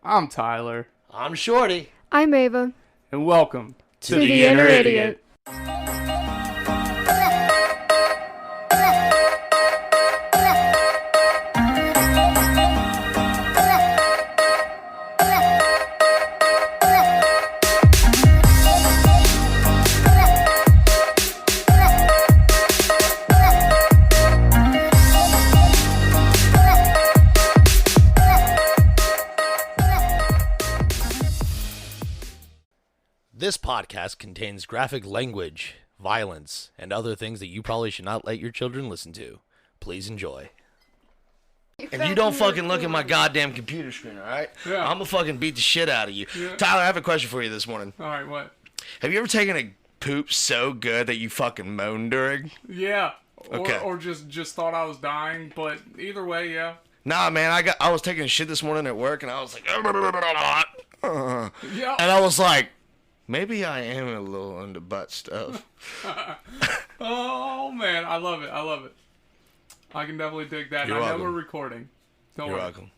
I'm Tyler. I'm Shorty. I'm Ava. And welcome to the Inner Idiot. This podcast contains graphic language, violence, and other things that you probably should not let your children listen to. Please enjoy. If you don't fucking look at my goddamn computer screen, alright? Yeah. I'm gonna fucking beat the shit out of you. Yeah. Tyler, I have a question for you this morning. Alright, what? Have you ever taken a poop so good that you fucking moaned during? Yeah. Okay. Or just thought I was dying, but either way, yeah. Nah, man, I was taking a shit this morning at work, and I was like, Yeah. and I was like, maybe I am a little into butt stuff. Oh, man. I love it. I can definitely dig that. You're I know welcome. we're recording. Don't You're worry. welcome.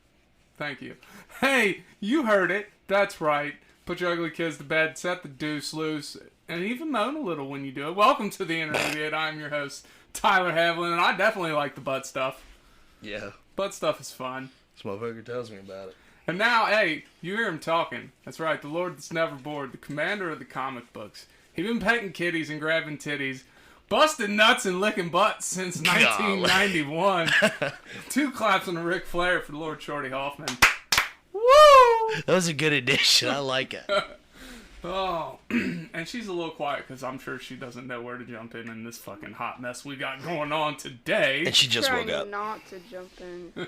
Thank you. Hey, you heard it. That's right. Put your ugly kids to bed, set the deuce loose, and even moan a little when you do it. Welcome to the Inner Idiot. I'm your host, Tyler Havlin, and I definitely like the butt stuff. Yeah. Butt stuff is fun. This motherfucker tells me about it. And now, hey, you hear him talking. That's right, the Lord that's never bored, the commander of the comic books. He been petting kitties and grabbing titties, busting nuts and licking butts since 1991. 2 claps on a Ric Flair for Lord Shorty Hoffman. Woo! That was a good addition. I like it. Oh, and she's a little quiet because I'm sure she doesn't know where to jump in this fucking hot mess we got going on today. And she just woke up. Trying not to jump in.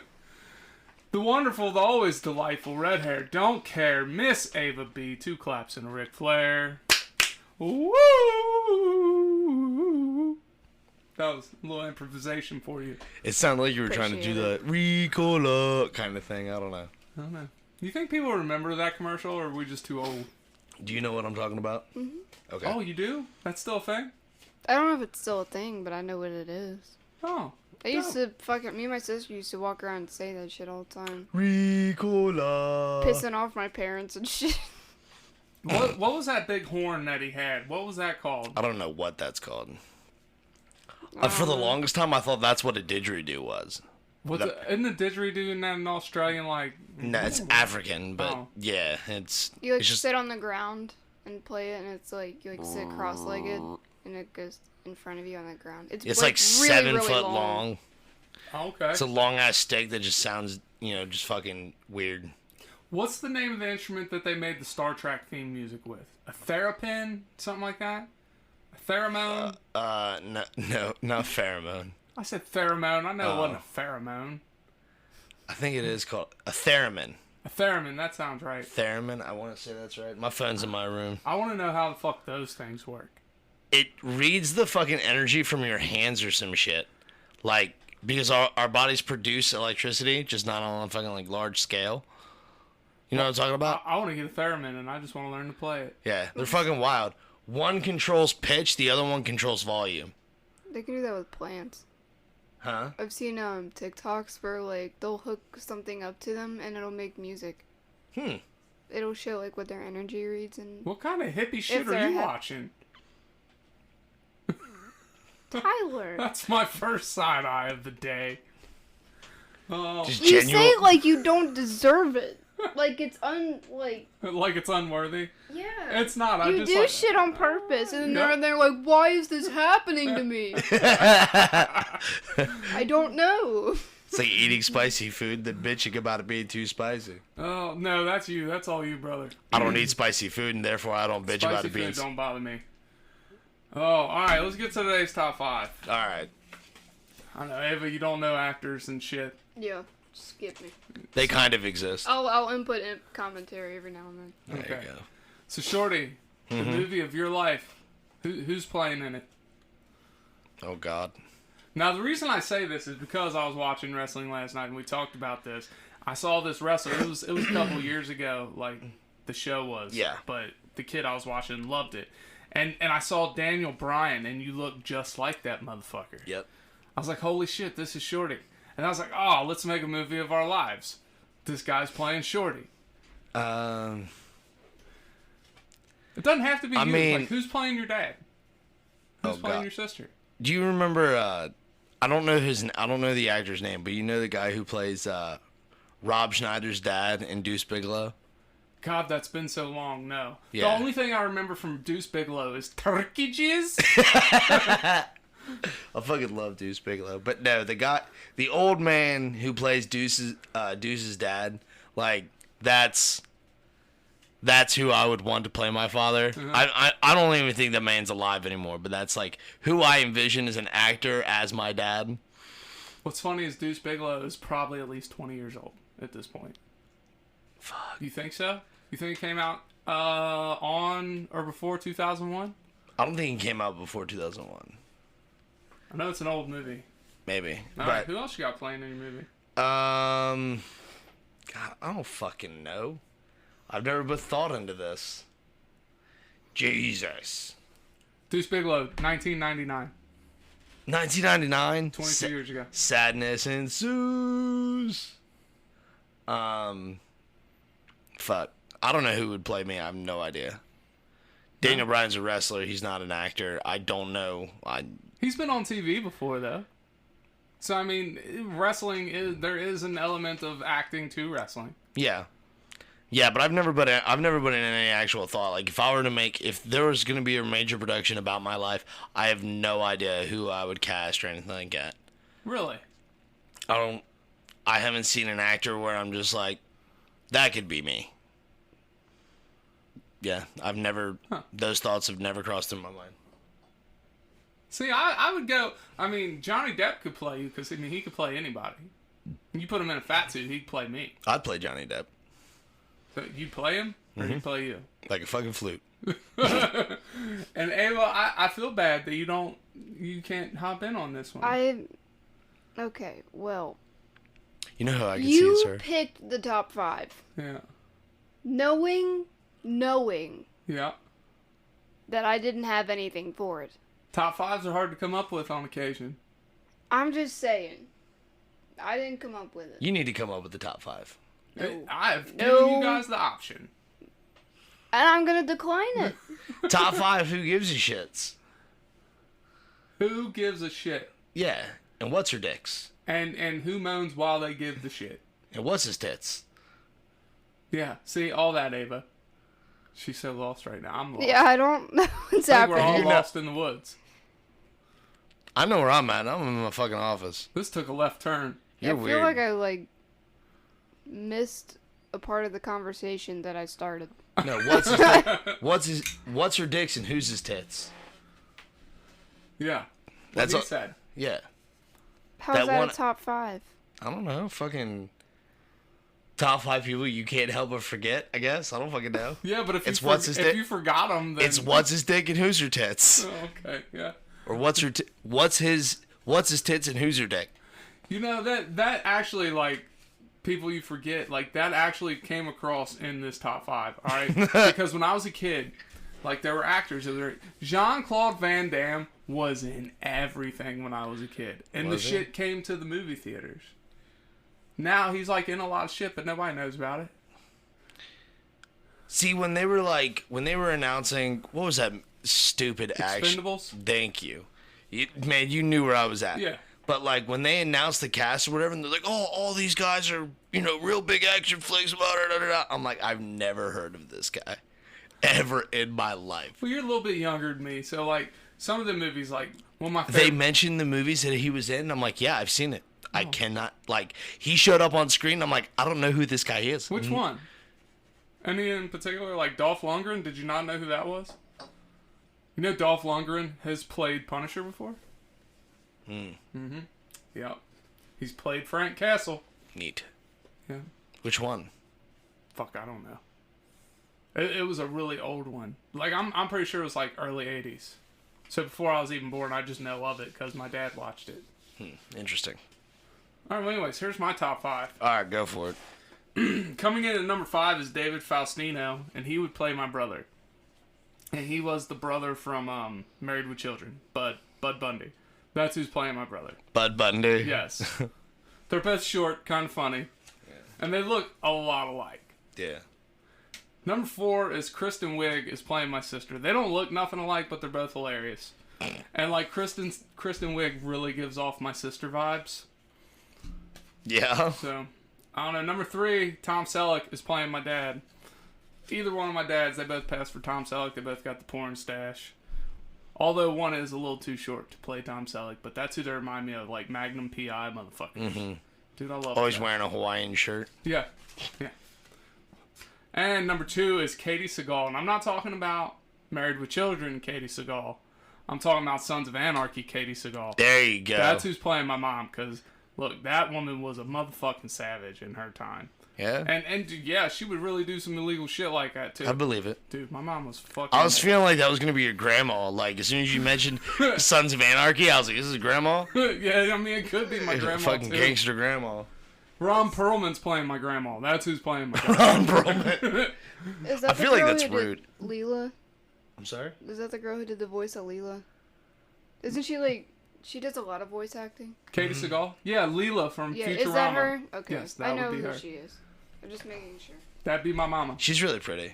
The wonderful, the always delightful, red hair, don't care, Miss Ava B. 2 claps and a Ric Flair. Woo! That was a little improvisation for you. It sounded like you were trying to do the Ricola kind of thing. I don't know. I don't know. You think people remember that commercial, or are we just too old? Do you know what I'm talking about? Mm-hmm. Okay. Oh, you do? That's still a thing? I don't know if it's still a thing, but I know what it is. Oh. I used to me and my sister used to walk around and say that shit all the time. Ricola. Pissing off my parents and shit. What was that big horn that he had? What was that called? I don't know what that's called. For the longest time, I thought that's what a didgeridoo was. Isn't the didgeridoo in that an Australian, like... No, it's African, but Oh. yeah, it's... You like it's just... sit on the ground and play it, and it's like you like sit cross-legged, and it goes in front of you on the ground. It's It's like like really, 7 really foot long. long. Oh, okay. It's a long-ass stick that just sounds, just fucking weird. What's the name of the instrument that they made the Star Trek theme music with? A therapin? Something like that? A theramone? No, not pheromone. I said theramone. I know it wasn't a pheromone. I think it is called a theremin. A theremin, that sounds right. Theremin, I want to say that's right. My phone's in my room. I want to know how the fuck those things work. It reads the fucking energy from your hands or some shit. Like, because our bodies produce electricity, just not on a fucking, like, large scale. You know what I'm talking about? I want to get a theremin, and I just want to learn to play it. Yeah, they're fucking wild. One controls pitch, the other one controls volume. They can do that with plants. Huh? I've seen TikToks where like they'll hook something up to them and it'll make music. It'll show like what their energy reads and. What kind of hippie shit are you watching? Tyler. That's my first side eye of the day. Oh, You say it like you don't deserve it. Like it's like it's unworthy. Yeah. It's not. You just do like, shit on purpose, and then Yep. they're like, "Why is this happening to me?" I don't know. It's like eating spicy food, then bitching about it being too spicy. Oh no, that's you. That's all you, brother. I don't eat spicy food, and therefore I don't bitch about Spicy it being... food don't bother me. Oh, alright, let's get to today's top 5. Alright. I know, Ava, you don't know actors and shit. Yeah, skip me. They kind of exist. I'll input commentary every now and then. There Okay. you go. So, Shorty, the movie of your life, who's playing in it? Oh, God. Now, the reason I say this is because I was watching wrestling last night, and we talked about this. I saw this wrestler. It was a couple years ago, like, the show was. Yeah. But the kid I was watching loved it. And I saw Daniel Bryan, and you look just like that motherfucker. Yep. I was like, holy shit, this is Shorty. And I was like, oh, let's make a movie of our lives. This guy's playing Shorty. It doesn't have to be you. mean, Like, who's playing your dad? Who's playing your sister? Do you remember? I don't know the actor's name, but you know the guy who plays Rob Schneider's dad in Deuce Bigalow. God, that's been so long. No. Yeah. The only thing I remember from Deuce Bigalow is turkey jizz. I fucking love Deuce Bigalow, but no, the old man who plays Deuce's dad, like that's who I would want to play my father. Mm-hmm. I don't even think that man's alive anymore, but that's like who I envision as an actor as my dad. What's funny is Deuce Bigalow is probably at least 20 years old at this point. Fuck. You think so? You think it came out on or before 2001? I don't think he came out before 2001. I know it's an old movie. Maybe. All right, who else you got playing in your movie? God, I don't fucking know. I've never put thought into this. Jesus. Deuce Bigalow, 1999. 1999. 22 years ago. Sadness ensues. Fuck. I don't know who would play me. I have no idea. Daniel Bryan's a wrestler. He's not an actor. I don't know. He's been on TV before, though. So, I mean, there is an element of acting to wrestling. Yeah. Yeah, but I've never put in any actual thought. Like, if there was going to be a major production about my life, I have no idea who I would cast or anything like that. Really? I haven't seen an actor where I'm just like, that could be me. Yeah, those thoughts have never crossed through my mind. See, I would go, Johnny Depp could play you because, he could play anybody. You put him in a fat suit, he'd play me. I'd play Johnny Depp. So you'd play him, or he'd play you? Like a fucking flute. And Ava, I feel bad that you can't hop in on this one. Okay, well. You know how I can see it, sir? You picked the top 5. Yeah. Knowing Yeah. that I didn't have anything for it. Top 5s are hard to come up with on occasion. I'm just saying. I didn't come up with it. You need to come up with the top 5. No. I've given you guys the option. And I'm gonna decline it. Top 5, who gives a shits? Who gives a shit? Yeah, and what's her dicks? And who moans while they give the shit? And what's his tits? Yeah, see, all that, Ava. She's so lost right now. I'm lost. Yeah, I don't know what's We're all happening. lost in the woods. I know where I'm at. I'm in my fucking office. This took a left turn. You're I feel weird. like I missed a part of the conversation that I started. No, what's her dicks and who's his tits? Yeah. That's What all- he said. Yeah. How's That that one- a top 5? I don't know. Fucking top 5 people you can't help but forget, I guess. I don't fucking know. Yeah, but if It's you what's his dick? you forgot them, then It's what's his dick and who's her tits? Oh, okay, yeah. Or what's his tits and who's her dick? You know that actually people you forget that actually came across in this top 5. All right, because when I was a kid, there were actors. Jean-Claude Van Damme was in everything when I was a kid, and Was the he? shit came to the movie theaters. Now he's in a lot of shit, but nobody knows about it. See, when they were announcing, what was that stupid action? Expendables? Thank you. Man, you knew where I was at. Yeah. But when they announced the cast or whatever, and they're like, "Oh, all these guys are, real big action flicks." I'm like, I've never heard of this guy, ever in my life. Well, you're a little bit younger than me, so some of the movies, my favorite. They mentioned the movies that he was in. And I'm like, yeah, I've seen it. I cannot he showed up on screen. I'm like, I don't know who this guy is. Which one? Any in particular, Dolph Lundgren? Did you not know who that was? You know Dolph Lundgren has played Punisher before? Mm-hmm. Yep. He's played Frank Castle. Neat. Yeah. Which one? Fuck, I don't know. It was a really old one. I'm pretty sure it was early 80s. So before I was even born, I just know of it because my dad watched it. Interesting. All right, well, anyways, here's my top 5. All right, go for it. Coming in at number 5 is David Faustino, and he would play my brother. And he was the brother from Married with Children, Bud Bundy. That's who's playing my brother. Bud Bundy. Yes. They're both short, kind of funny. Yeah. And they look a lot alike. Yeah. Number 4 is Kristen Wiig is playing my sister. They don't look nothing alike, but they're both hilarious. And like Kristen Wiig really gives off my sister vibes. Yeah. So, I don't know. Number 3, Tom Selleck is playing my dad. Either one of my dads, they both passed for Tom Selleck. They both got the porn stash. Although one is a little too short to play Tom Selleck, but that's who they remind me of, like Magnum P.I. motherfucker. Mm-hmm. Dude, I love Always that. wearing a Hawaiian shirt. Yeah. And number 2 is Katie Seagal. And I'm not talking about Married with Children Katie Seagal. I'm talking about Sons of Anarchy Katie Seagal. There you go. That's who's playing my mom, because, look, that woman was a motherfucking savage in her time. Yeah? And yeah, she would really do some illegal shit like that, too. I believe it. Dude, my mom was fucking... I was feeling like that was going to be your grandma. Like, as soon as you mentioned Sons of Anarchy, I was like, this is grandma? Yeah, I mean, it could be my grandma, Fucking too. gangster grandma. Ron Perlman's playing my grandma. That's who's playing my grandma. Ron Perlman. Is that I the feel like girl that's who did rude. Leela? I'm sorry? Is that the girl who did the voice of Leela? Isn't she like... She does a lot of voice acting? Katie Seagal? Yeah, Leela from Yeah, Futurama. is that her? Okay. Yes, that I know would be who her. she is. I'm just making sure. That'd be my mama. She's really pretty.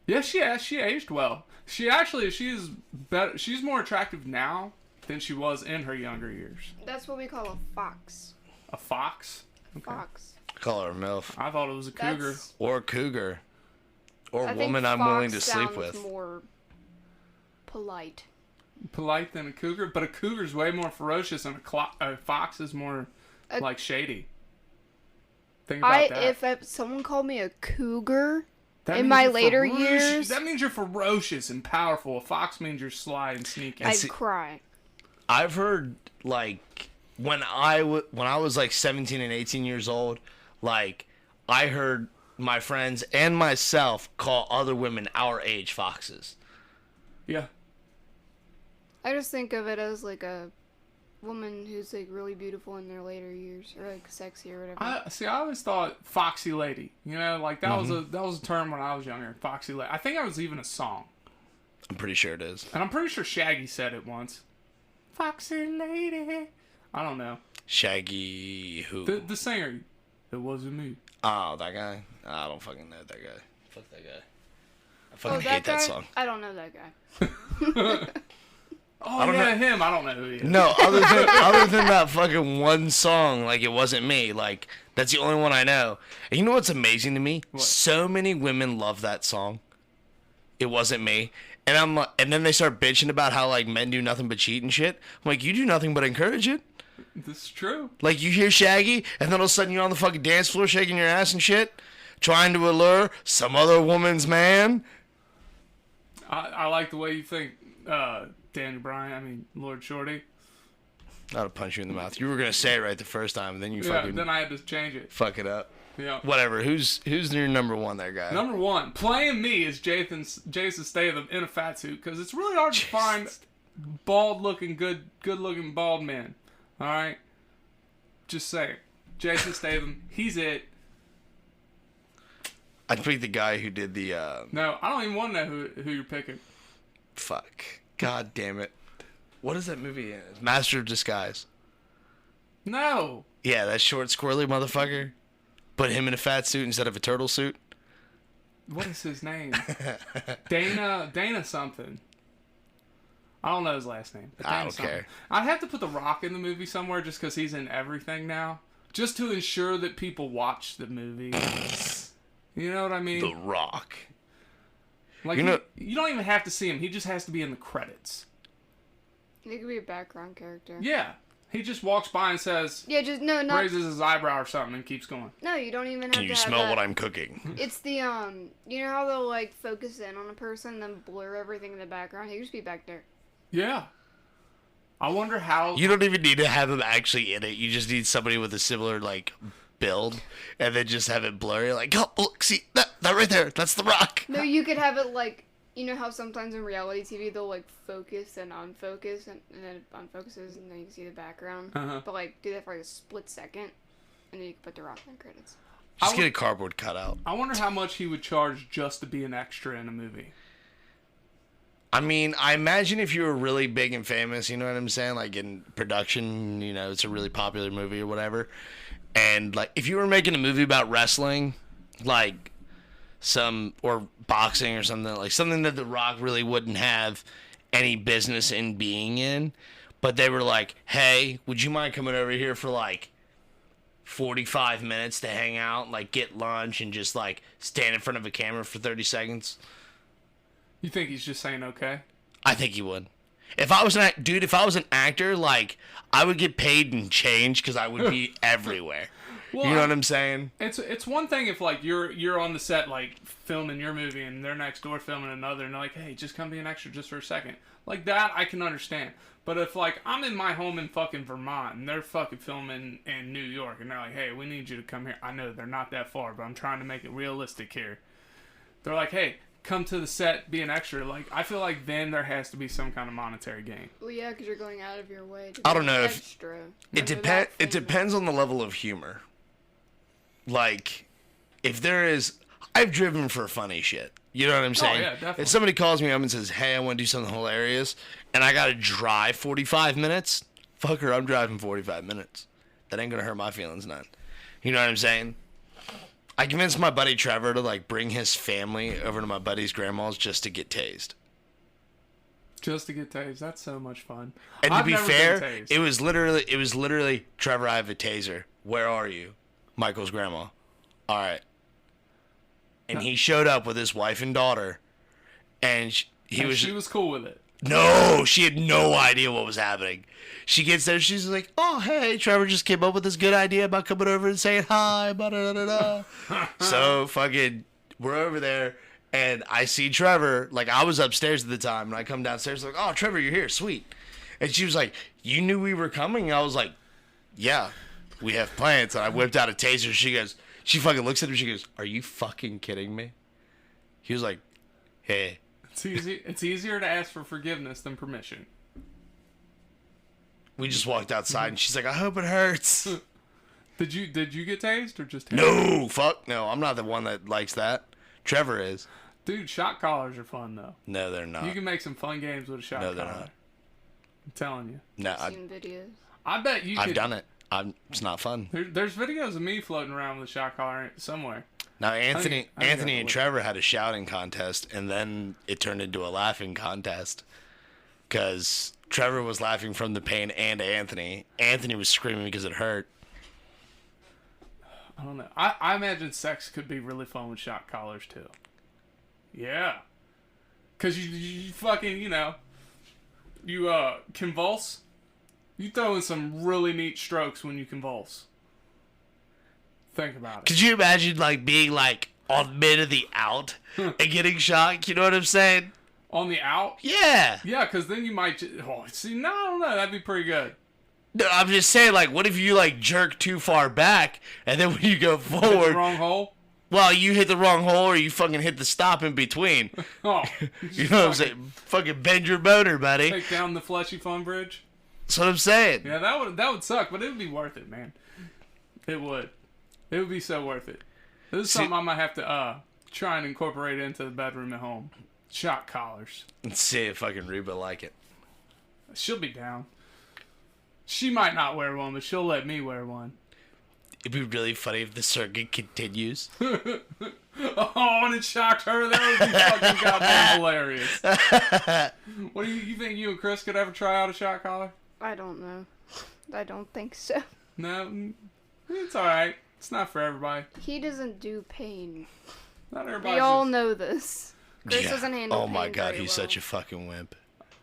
Yeah, she aged well. She's better. She's more attractive now than she was in her younger years. That's what we call a fox. A fox? Okay. Fox. Call her a MILF. I thought it was a cougar. That's, Or a cougar. Or I a think woman I'm fox willing to sleep sounds with. more polite. Polite than a cougar, but a cougar's way more ferocious, and a fox is more like shady. Think about that. If someone called me a cougar That in means my you're later ferocious. years, That means you're ferocious and powerful. A fox means you're sly and sneaky. I'd cry. I've heard, like, when I was like 17 and 18 years old, like, I heard my friends and myself call other women our age foxes. Yeah. I just think of it as like a woman who's like really beautiful in their later years, or like sexy or whatever. I always thought foxy lady. You know, like that was a term when I was younger. Foxy lady. I think it was even a song, I'm pretty sure it is. and I'm pretty sure Shaggy said it once. Foxy lady. I don't know. Shaggy who? The singer. It wasn't me. Oh, that guy? I don't fucking know that guy. Fuck that guy. I oh, fucking that hate guy? that song. I don't know that guy. Oh, I don't yeah, know. him. I don't know who he is. No, other than that fucking one song, like, it wasn't me. Like, that's the only one I know. And you know what's amazing to me? What? So many women love that song. It wasn't me. And I'm like, and then they start bitching about how, like, men do nothing but cheat and shit. I'm like, you do nothing but encourage it. This is true. Like, you hear Shaggy, and then all of a sudden you're on the fucking dance floor shaking your ass and shit, trying to allure some other woman's man. I like the way you think, Danny Bryan. I mean, Lord Shorty. I'll punch you in the mouth. You were gonna say it right the first time, and then you Yeah, fucking then I had to change it. fuck it up. Yeah. Whatever. Who's your number one there, guy? Number 1, playing me is Jason Statham in a fat suit, because it's really hard to find bald-looking, good-looking bald men. All right, just saying. Jason Statham, he's it. I'd pick the guy who did the No, I don't even want to know who you're picking. fuck. God damn it. What is that movie? Master of Disguise. No, Yeah, that short squirrely motherfucker. Put him in a fat suit instead of a turtle suit. what is his name? Dana something. I don't know his last name. But I Dana don't something. care. I'd have to put The Rock in the movie somewhere just because he's in everything now, just to ensure that people watch the movie. You know what I mean? The Rock. Like, You know- you don't even have to see him. He just has to be in the credits. He could be a background character. Yeah. He just walks by and says, Yeah, just no, not raises his eyebrow or something and keeps going. no. You don't even have Can to you have smell that. what I'm cooking? It's the you know how they'll like focus in on a person, then blur everything in the background. He could just be back there. Yeah. I wonder how... You don't even need to have him actually in it. You just need somebody with a similar, like, build, and then just have it blurry. Like, oh, look, see, that right there, that's The Rock. No, you could have it like, you know how sometimes in reality TV they'll like focus and unfocus, and then it unfocuses and then you can see the background. Uh-huh. But like do that for like a split second, and then you can put the Rock in the credits. Just get a cardboard cutout. I wonder how much he would charge just to be an extra in a movie. I mean, I imagine if you were really big and famous, you know what I'm saying? Like, in production, you know, it's a really popular movie or whatever. And, like, if you were making a movie about wrestling, like, or boxing or something, like something that The Rock really wouldn't have any business in being in. But they were like, hey, would you mind coming over here for like 45 minutes to hang out, like get lunch and just like stand in front of a camera for 30 seconds? You think he's just saying okay? I think he would. If I was an actor, like I would get paid in change because I would be everywhere. Well, you know what I'm saying? It's one thing if like you're on the set like filming your movie and they're next door filming another and they're like, hey, just come be an extra just for a second. Like that I can understand. But if like I'm in my home in fucking Vermont and they're fucking filming in New York and they're like, hey, we need you to come here. I know they're not that far, but I'm trying to make it realistic here. They're like, hey, come to the set, be an extra. Like I feel like then there has to be some kind of monetary gain. Well, yeah, because you're going out of your way to I don't know extra. It depends on the level of humor. Like, if there is... I've driven for funny shit. You know what I'm saying? Oh, yeah, definitely. If somebody calls me up and says, hey, I want to do something hilarious, and I got to drive 45 minutes, fucker, I'm driving 45 minutes. That ain't going to hurt my feelings none. You know what I'm saying? I convinced my buddy Trevor to, like, bring his family over to my buddy's grandma's just to get tased. Just to get tased. That's so much fun. And to be fair, it was literally, Trevor, I have a taser. Where are you? Michael's grandma. All right. And he showed up with his wife and daughter, and she was cool with it. No, she had no idea what was happening. She gets there, she's like, "Oh, hey, Trevor just came up with this good idea about coming over and saying hi." So fucking, we're over there, and I see Trevor. Like I was upstairs at the time, and I come downstairs like, "Oh, Trevor, you're here, sweet." And she was like, "You knew we were coming?" I was like, "Yeah. We have plans." And I whipped out a taser. She fucking looks at him. She goes, "Are you fucking kidding me?" He was like, "Hey." It's easier to ask for forgiveness than permission. We just walked outside, and she's like, "I hope it hurts." Did you get tased or just tased? No, fuck no. I'm not the one that likes that. Trevor is. Dude, shot collars are fun though. No, they're not. You can make some fun games with a shot collar. No, they're not. I'm telling you. No, I've seen videos. I bet you. I've done it. It's not fun. There's videos of me floating around with a shot collar somewhere. Now Anthony and Trevor had a shouting contest, and then it turned into a laughing contest because Trevor was laughing from the pain, and Anthony was screaming because it hurt. I don't know. I imagine sex could be really fun with shot collars too. Yeah, because you fucking you convulse. You throw in some really neat strokes when you convulse. Think about it. Could you imagine like being like on mid of the out and getting shocked? You know what I'm saying? On the out? Yeah. Yeah, because then you might. I don't know. That'd be pretty good. No, I'm just saying, like, what if you like jerk too far back and then when you go forward, hit the wrong hole? Well, you hit the wrong hole or you fucking hit the stop in between. Oh, you know what I'm saying? Fucking bend your motor, buddy. Take down the fleshy fun bridge. That's what I'm saying. Yeah, that would suck, but it would be worth it, man. It would. It would be so worth it. This is something I might have to try and incorporate into the bedroom at home. Shot collars. Let's see if fucking Reba like it. She'll be down. She might not wear one, but she'll let me wear one. It'd be really funny if the circuit continues. Oh, and it shocked her. That would be fucking goddamn hilarious. What do you think you and Chris could ever try out a shot collar? I don't know. I don't think so. No, it's alright. It's not for everybody. He doesn't do pain. Not everybody. We all know this. Chris doesn't handle pain. Oh my god, very he's well. such a fucking wimp.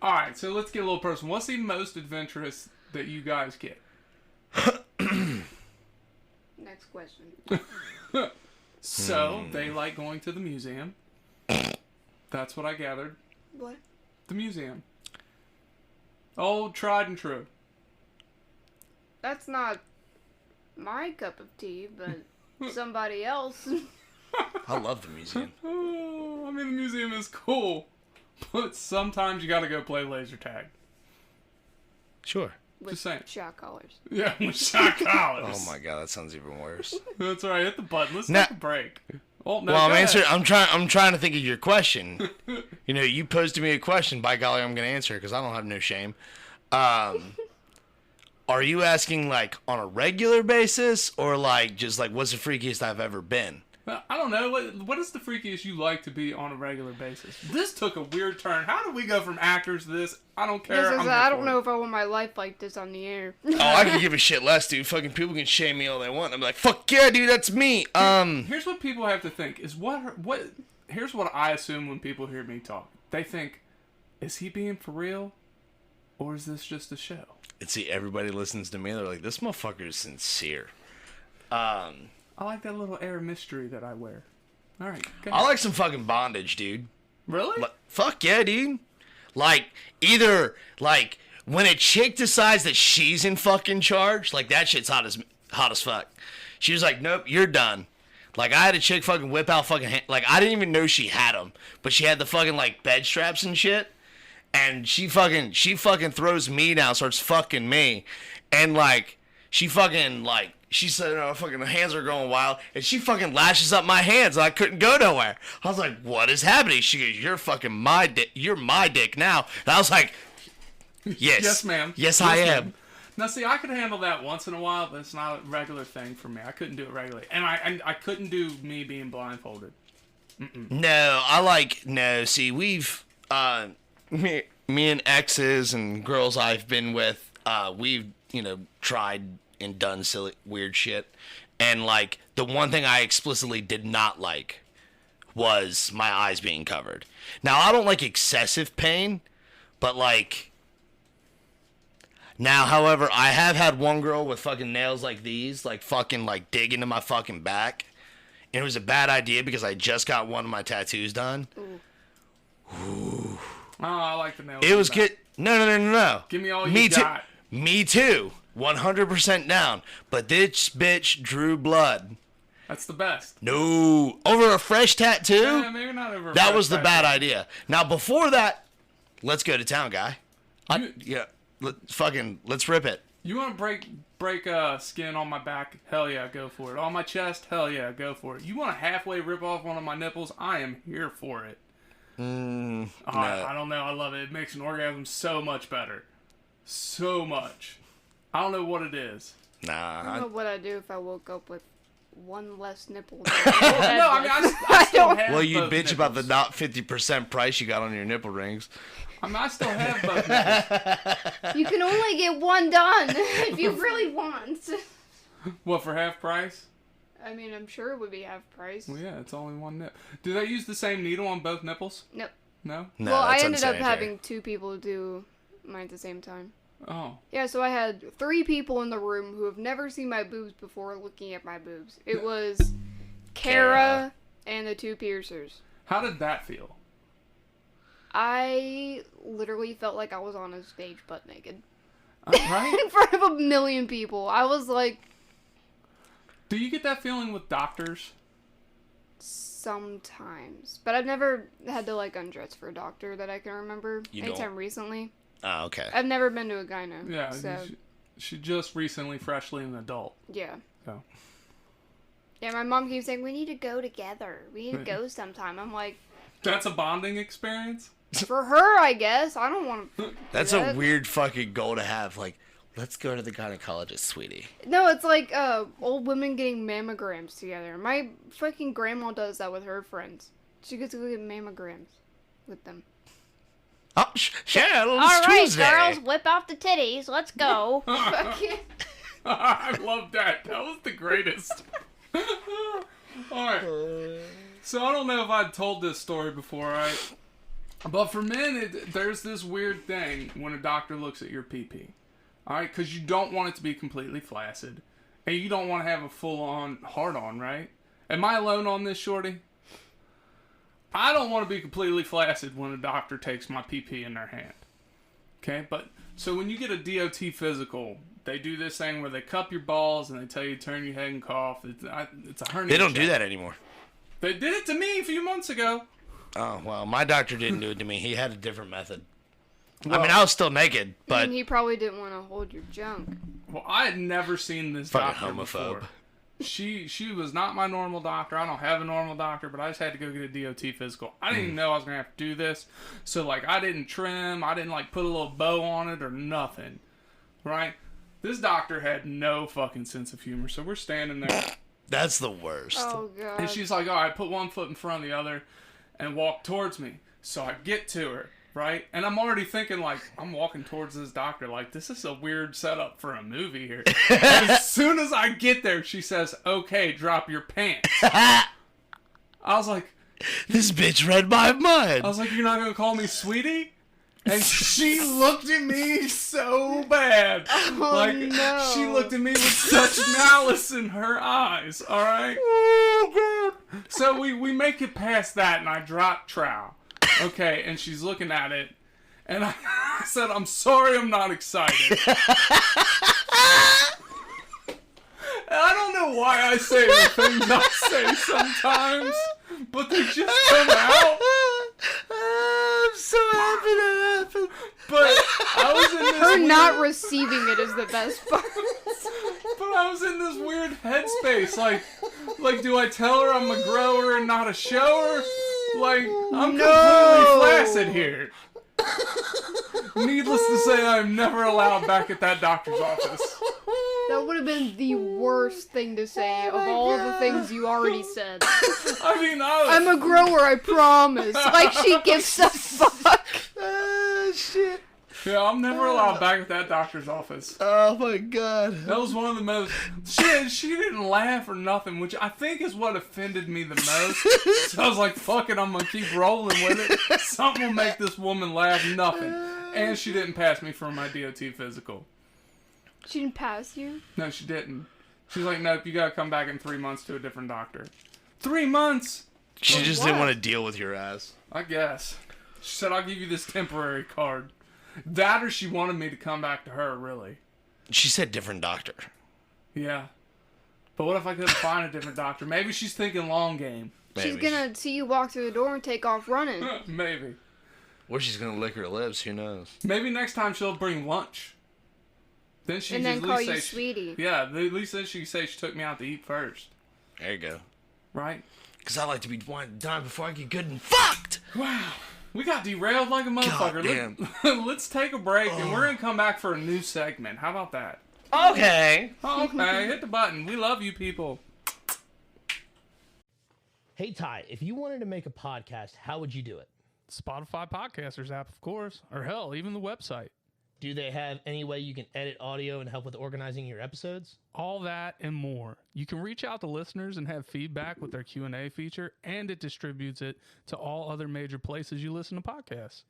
Alright, so let's get a little personal. What's the most adventurous that you guys get? Next question. So, they like going to the museum. That's what I gathered. What? The museum. Old, tried and true. That's not my cup of tea, but somebody else. I love the museum. Oh, I mean, the museum is cool, but sometimes you gotta go play laser tag. Sure. With Just saying. shot collars. Yeah, with shot collars. Oh my god, that sounds even worse. That's all right. Hit the button. Let's take a break. Oh, no, well, I'm trying to think of your question. You know, you posed to me a question. By golly, I'm gonna answer because I don't have no shame. Are you asking like on a regular basis or like just like what's the freakiest I've ever been? I don't know. What is the freakiest you like to be on a regular basis? This took a weird turn. How did we go from actors to this? I don't care. I don't know if I want my life like this on the air. Oh, I can give a shit less, dude. Fucking people can shame me all they want. I'm like, fuck yeah, dude, that's me. Here's what people have to think: is here's what I assume when people hear me talk. They think, is he being for real, or is this just a show? And see, everybody listens to me. They're like, this motherfucker is sincere. I like that little air of mystery that I wear. All right, go I ahead. like some fucking bondage, dude. Really? Fuck yeah, dude. Like, either, like, when a chick decides that she's in fucking charge, like, that shit's hot as fuck. She was like, nope, you're done. Like, I had a chick fucking whip out fucking, like, I didn't even know she had them, but she had the fucking, like, bed straps and shit, and she fucking throws me down, starts fucking me, and, like, she fucking, like, she said, oh, fucking, the hands are going wild, and she fucking lashes up my hands, and I couldn't go nowhere. I was like, what is happening? She goes, you're fucking my dick, you're my dick now. And I was like, yes. Yes, ma'am. Yes, I am. Ma'am. Now, see, I could handle that once in a while, but it's not a regular thing for me. I couldn't do it regularly. And I couldn't do me being blindfolded. Mm-mm. No, see, we've, me and exes and girls I've been with, we've, tried and done silly, weird shit. And, like, the one thing I explicitly did not like was my eyes being covered. Now, I don't like excessive pain, but, like, now, however, I have had one girl with fucking nails like these, like, fucking, like, dig into my fucking back. And it was a bad idea because I just got one of my tattoos done. Ooh. Oh, I like the nails. It was good. No. Give me all you got. Me too. 100% down. But this bitch drew blood. That's the best. No. Over a fresh tattoo? Yeah, maybe not over a That fresh was the tattoo. bad idea. Now, before that, let's go to town, guy. Let's rip it. You want to break skin on my back? Hell yeah, go for it. On my chest? Hell yeah, go for it. You want to halfway rip off one of my nipples? I am here for it. No. I don't know. I love it. It makes an orgasm so much better. So much. I don't know what it is. Nah. I don't know what I'd do if I woke up with one less nipple. No, I mean, I still have Well, you both bitch about the nipples. not 50% price you got on your nipple rings. I mean, I still have both nipples. You can only get one done if you really want. What, for half price? I mean, I'm sure it would be half price. Well, yeah, it's only one nip. Do they use the same needle on both nipples? Nope. No? No, Well, I that's ended up unsanitary. having 2 people do mine at the same time. Oh. Yeah, so I had 3 people in the room who have never seen my boobs before looking at my boobs. It was Kara and the 2 piercers. How did that feel? I literally felt like I was on a stage butt naked. Right? In front of a million people. I was like... Do you get that feeling with doctors? Sometimes. But I've never had to, like, undress for a doctor that I can remember. You anytime don't? recently. Oh, okay. I've never been to a gyno. Yeah, So, she just recently freshly an adult. yeah. So. Yeah, my mom keeps saying, we need to go together. We need to go sometime. I'm like, That's a bonding experience? for her, I guess. I don't want to. That's a weird fucking goal to have. Like, let's go to the gynecologist, sweetie. No, it's like old women getting mammograms together. My fucking grandma does that with her friends. She gets to go get mammograms with them. Oh, Cheryl, All it's right, Tuesday. girls, whip off the titties. Let's go. I love that. That was the greatest. Alright. So I don't know if I'd told this story before, right? But for men, there's this weird thing when a doctor looks at your PP. Alright? Because you don't want it to be completely flaccid. And you don't want to have a full-on hard-on, right? Am I alone on this, Shorty? I don't want to be completely flaccid when a doctor takes my PP in their hand. Okay? But, so when you get a DOT physical, they do this thing where they cup your balls and they tell you to turn your head and cough. It's a hernia They don't check. do that anymore. They did it to me a few months ago. Oh, well, my doctor didn't do it to me. He had a different method. Well, I mean, I was still naked, I but mean, he probably didn't want to hold your junk. Well, I had never seen this Fucking doctor homophobe. before. She was not my normal doctor. I don't have a normal doctor, but I just had to go get a DOT physical. I didn't even know I was going to have to do this. So, like, I didn't trim. I didn't, like, put a little bow on it or nothing. Right? This doctor had no fucking sense of humor. So we're standing there. That's the worst. Oh, God. And she's like, all right, put one foot in front of the other and walk towards me. So I get to her, right? And I'm already thinking, like, I'm walking towards this doctor. Like, this is a weird setup for a movie here. As soon as I get there, she says, okay, drop your pants. I was like... This bitch read my mind. I was like, you're not going to call me sweetie? And she looked at me so bad. No. She looked at me with such malice in her eyes, alright? Oh, God. So we make it past that, and I drop trowel. Okay, and she's looking at it, and I said, I'm sorry I'm not excited. And I don't know why I say the things I say sometimes, but they just come out. I'm so happy that happened. But I was in this Her weird, not receiving it is the best part. but I was in this weird headspace. Like, do I tell her I'm a grower and not a shower? Like, I'm completely flaccid here. Needless to say, I'm never allowed back at that doctor's office. That would have been the worst thing to say of all the things you already said. I mean, I'm a grower, I promise. Like she gives a fuck. Shit. Yeah, I'm never allowed back at that doctor's office. Oh, my God. That was one of the most... She didn't laugh or nothing, which I think is what offended me the most. So I was like, fuck it, I'm gonna keep rolling with it. Something will make this woman laugh, nothing. And she didn't pass me for my DOT physical. She didn't pass you? No, she didn't. She's like, nope, you gotta come back in 3 months to a different doctor. 3 months? She just didn't want to deal with your ass. I guess. She said, I'll give you this temporary card. That or she wanted me to come back to her, really. She said different doctor. Yeah. But what if I couldn't find a different doctor? Maybe she's thinking long game. Maybe. She's gonna see you walk through the door and take off running. Maybe. Or she's going to lick her lips. Who knows? Maybe next time she'll bring lunch. Then she And then at call least you say sweetie. Yeah, at least then she say she took me out to eat first. There you go. Right? Because I like to be wine and dine before I get good and fucked. Wow. We got derailed like a motherfucker. Goddamn. Let's take a break and we're going to come back for a new segment. How about that? Okay. Okay, hit the button. We love you people. Hey, Ty, if you wanted to make a podcast, how would you do it? Spotify Podcasters app, of course. Or hell, even the website. Do they have any way you can edit audio and help with organizing your episodes? All that and more. You can reach out to listeners and have feedback with their Q&A feature, and it distributes it to all other major places you listen to podcasts.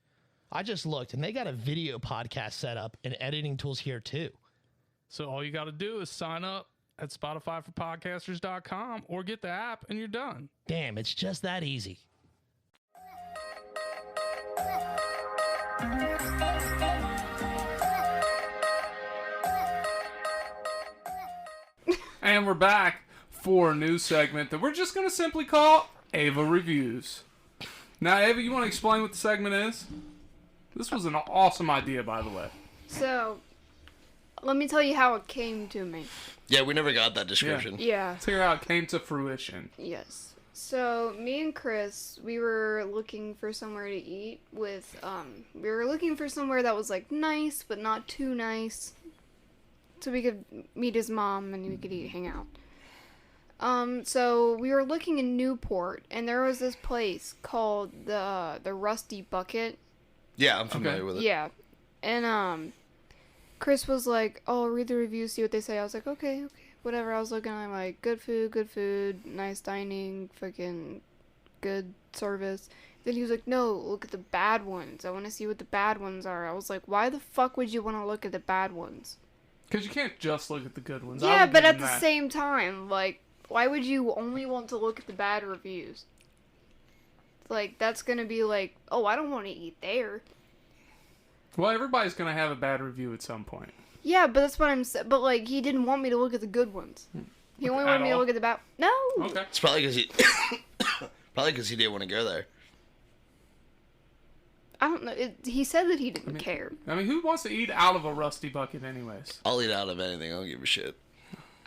I just looked, and they got a video podcast set up and editing tools here, too. So all you got to do is sign up at SpotifyForPodcasters.com or get the app, and you're done. Damn, it's just that easy. And we're back for a new segment that we're just going to simply call Ava Reviews. Now, Ava, you want to explain what the segment is? This was an awesome idea, by the way. So, let me tell you how it came to me. Yeah, we never got that description. Yeah. Let's hear how it came to fruition. Yes. So, me and Chris, we were looking for somewhere to eat with, we were looking for somewhere that was, like, nice, but not too nice. So we could meet his mom and we could hang out. So we were looking in Newport, and there was this place called the Rusty Bucket. Yeah, I'm familiar with it. Yeah. And, Chris was like, oh, read the reviews, see what they say. I was like, okay, whatever. I was looking, I'm like, good food, nice dining, fucking good service. Then he was like, no, look at the bad ones. I want to see what the bad ones are. I was like, why the fuck would you want to look at the bad ones? Because you can't just look at the good ones. Yeah, but at the same time, like, why would you only want to look at the bad reviews? Like, that's gonna be like, oh, I don't want to eat there. Well, everybody's going to have a bad review at some point. Yeah, but that's what I'm saying. But, like, he didn't want me to look at the good ones. He only wanted me to look at the bad... No! Okay. It's probably because he didn't want to go there. I don't know. He said that he didn't care. I mean, who wants to eat out of a rusty bucket anyways? I'll eat out of anything. I don't give a shit.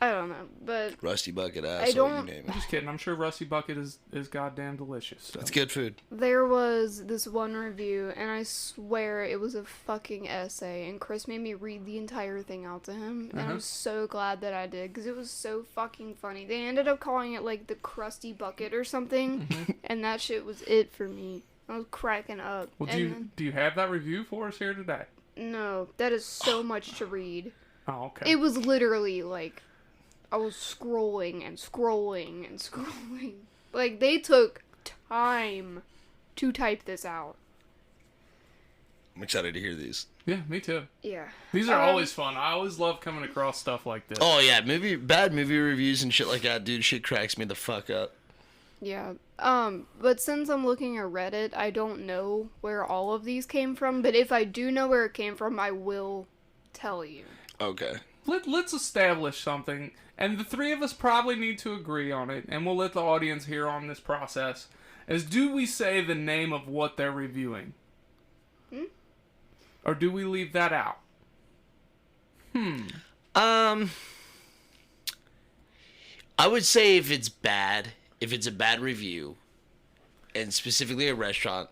I don't know, but Rusty Bucket I asshole, don't- you name I'm it. just kidding. I'm sure Rusty Bucket is goddamn delicious. So. It's good food. there was this one review, and I swear it was a fucking essay, and Chris made me read the entire thing out to him, and I'm so glad that I did, because it was so fucking funny. They ended up calling it, like, the Krusty Bucket or something, and that shit was it for me. I was cracking up. Well, And do you have that review for us here today? no, that is so much to read. Oh, okay. It was literally, like, I was scrolling and scrolling and scrolling. Like, they took time to type this out. I'm excited to hear these. Yeah, me too. Yeah. These are always fun. I always love coming across stuff like this. Oh yeah, bad movie reviews and shit like that, dude. Shit cracks me the fuck up. Yeah. But since I'm looking at Reddit, I don't know where all of these came from, but if I do know where it came from, I will tell you. Okay. Let's establish something, and the three of us probably need to agree on it, and we'll let the audience hear on this process, is do we say the name of what they're reviewing? Or do we leave that out? I would say if it's a bad review, and specifically a restaurant,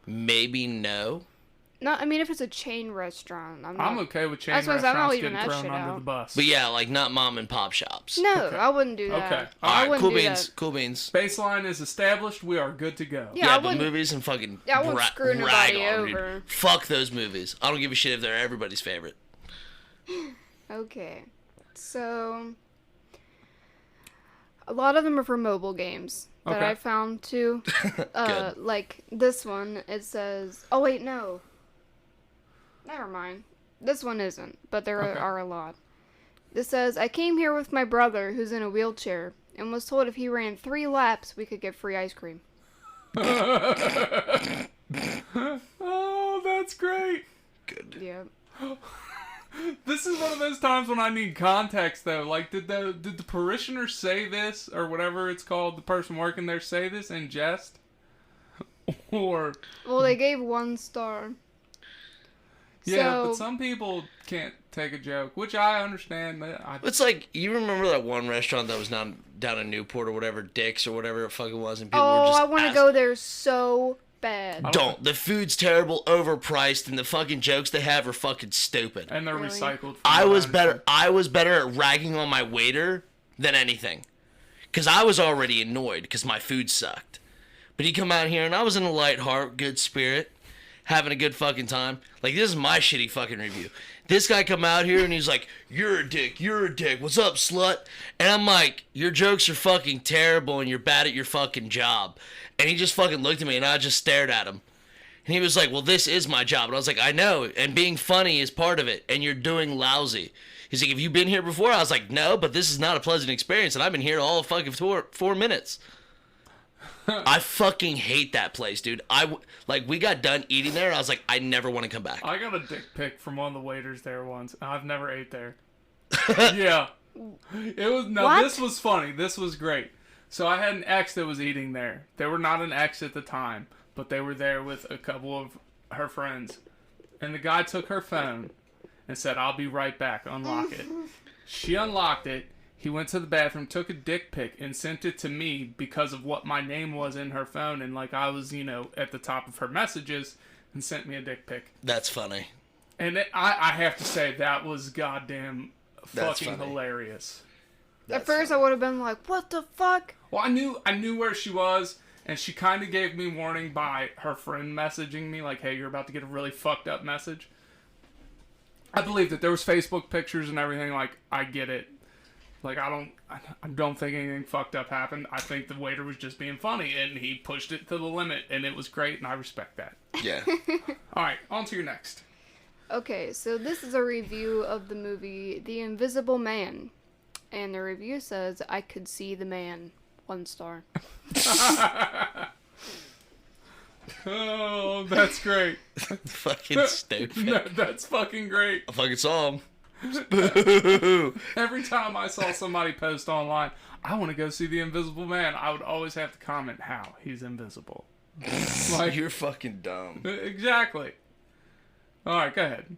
maybe no. No, I mean, if it's a chain restaurant, I'm I'm okay with chain That's why I said I'm not restaurants leaving getting that thrown shit under out. the bus. But yeah, like not mom and pop shops. No, Okay. I wouldn't do that. Okay. I Alright, wouldn't cool do beans. that. Cool beans. Baseline is established. We are good to go. Yeah, Yeah, I but wouldn't. movies and fucking I won't screw rag nobody on, dude. over. Fuck those movies. I don't give a shit if they're everybody's favorite. Okay, so a lot of them are for mobile games that Okay. I found too. Good. Like this one, it says. Oh wait, no. Never mind. This one isn't, but there Okay. are a lot. This says, I came here with my brother, who's in a wheelchair, and was told if he ran 3 laps, we could get free ice cream. Oh, that's great. Good. Yeah. This is one of those times when I need context, though. Like, did the parishioner say this, or whatever it's called, the person working there say this in jest? Or, Well, they gave 1 star. yeah, So- but some people can't take a joke, which I understand. It's like, you remember that one restaurant that was down in Newport or whatever, Dick's or whatever it fucking was, and people were Oh, just I want to go there so bad. Don't. The food's terrible, overpriced, and the fucking jokes they have are fucking stupid. And they're Really? recycled. from I what was understand. better at ragging on my waiter than anything. Because I was already annoyed because my food sucked. But he come out here and I was in a light heart, good spirit, having a good fucking time. Like, this is my shitty fucking review. This guy come out here and he's like, you're a dick, what's up, slut? And I'm like, your jokes are fucking terrible and you're bad at your fucking job. And he just fucking looked at me and I just stared at him. And he was like, well, this is my job. And I was like, I know, and being funny is part of it, and you're doing lousy. He's like, have you been here before? I was like, no, but this is not a pleasant experience, and I've been here all of fucking 4 minutes. I fucking hate that place, dude. We got done eating there, and I was like, I never want to come back. I got a dick pic from one of the waiters there once. I've never ate there. Yeah. It was What? This was funny. This was great. So I had an ex that was eating there. They were not an ex at the time, but they were there with a couple of her friends. And the guy took her phone and said, I'll be right back. Unlock it. She unlocked it. He went to the bathroom, took a dick pic, and sent it to me because of what my name was in her phone. And like I was, at the top of her messages, and sent me a dick pic. That's funny. And I have to say, that was goddamn That's fucking funny. hilarious. At first, I would have been like, what the fuck? Well, I knew where she was, and she kind of gave me warning by her friend messaging me, like, hey, you're about to get a really fucked up message. I believe that there was Facebook pictures and everything, like, I get it. Like, I don't think anything fucked up happened. I think the waiter was just being funny, and he pushed it to the limit, and it was great, and I respect that. Yeah. All right, on to your next. Okay, so this is a review of the movie The Invisible Man. And the review says, I could see the man. 1 star. Oh, that's great. Fucking stupid. That's fucking great. I fucking saw him. Every time I saw somebody post online, I want to go see the Invisible Man, I would always have to comment how he's invisible. Like, You're fucking dumb. exactly. All right, go ahead.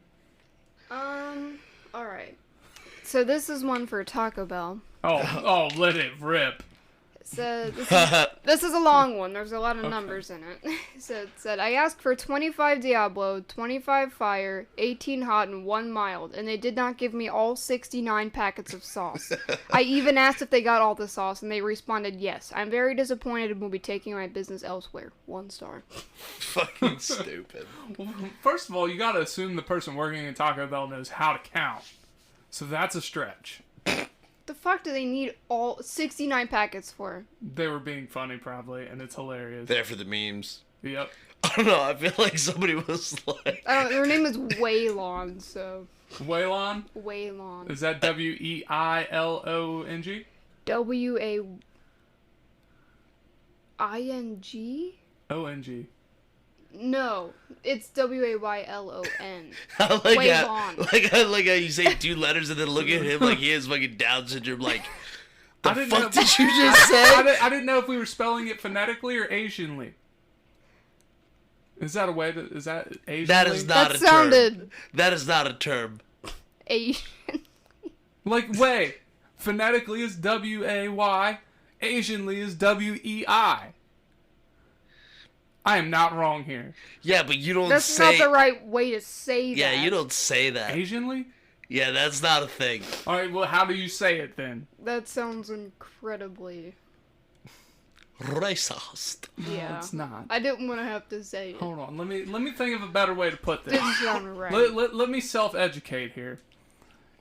Alright. So this is one for Taco Bell. Oh, let it rip. So this is a long one. There's a lot of numbers in it. So it said, I asked for 25 Diablo, 25 Fire, 18 Hot, and 1 Mild, and they did not give me all 69 packets of sauce. I even asked if they got all the sauce, and they responded, yes. I'm very disappointed and will be taking my business elsewhere. 1 star. Fucking stupid. Well, first of all, you gotta assume the person working at Taco Bell knows how to count. So that's a stretch. The fuck do they need all 69 packets for? They were being funny, probably, and it's hilarious. There for the memes. Yep. I don't know. I feel like somebody was like... Their name is Waylon, so... Waylon? Waylon. Is that Weilong? W-A-I-N-G? O-N-G. No, it's Waylon. I like how you say 2 letters and then look at him like he has fucking Down syndrome. Like, the fuck did you just say? I didn't know if we were spelling it phonetically or Asianly. Is that a way to... Is that Asianly? That is not That a sounded term. That is not a term. Asian. Like, way. Phonetically is W-A-Y. Asianly is W-E-I. I am not wrong here. Yeah, but you don't That's say... not the right way to say that. Yeah, you don't say that. Asianly? Yeah, that's not a thing. Alright, well, how do you say it then? That sounds incredibly... Racist. Yeah. No, it's not. I didn't want to have to say it. Hold on, let me think of a better way to put this. Didn't sound right. Let me self-educate here.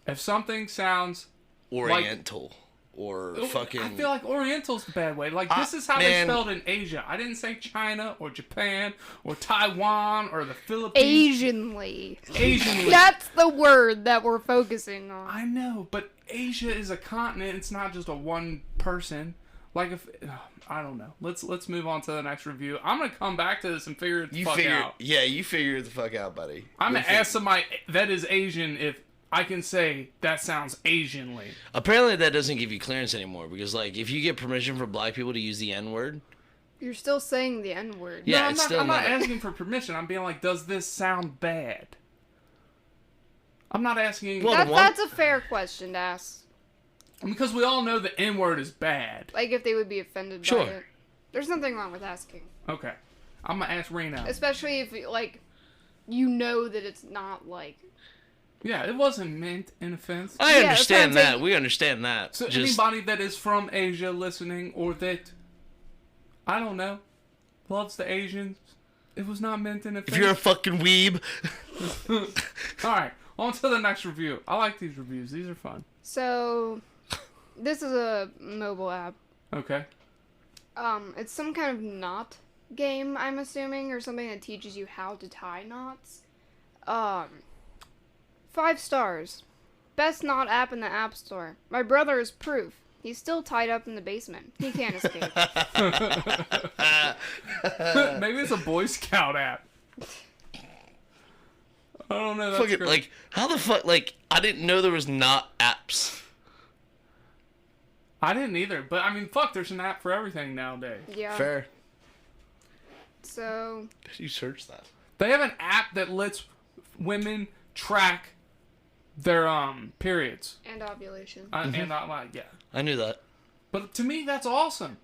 If something sounds Oriental. Or fucking... I feel like Oriental's the bad way. Like, this is how they spelled in Asia. I didn't say China or Japan or Taiwan or the Philippines. Asianly. Asianly. That's the word that we're focusing on. I know, but Asia is a continent. It's not just a one person. Like, if... I don't know. Let's move on to the next review. I'm going to come back to this and figure it the fuck out. Yeah, you figure it the fuck out, buddy. I'm going to ask somebody that is Asian if I can say that sounds Asianly. Apparently that doesn't give you clearance anymore because, like, if you get permission for black people to use the N-word... You're still saying the N-word. Yeah, no, I'm not asking for permission. I'm being like, does this sound bad? I'm not asking... Well, That's a fair question to ask. Because we all know the N-word is bad. Like, if they would be offended by it. There's nothing wrong with asking. Okay. I'm going to ask Rena. Especially if, like, you know that it's not, like... Yeah, it wasn't meant in offense. I understand that. We understand that. So anybody that is from Asia listening or that, I don't know, loves the Asians, it was not meant in offense. If you're a fucking weeb. Alright, on to the next review. I like these reviews. These are fun. So, this is a mobile app. Okay. It's some kind of knot game, I'm assuming, or something that teaches you how to tie knots. 5 stars. Best knot app in the App Store. My brother is proof. He's still tied up in the basement. He can't escape. Maybe it's a Boy Scout app. I don't know. That's Fucking, great. like, how the fuck, like, I didn't know there was not apps. I didn't either, but I mean, fuck, there's an app for everything nowadays. Yeah. Fair. So... Did you search that? They have an app that lets women track their periods And ovulation. yeah. I knew that. But to me, that's awesome.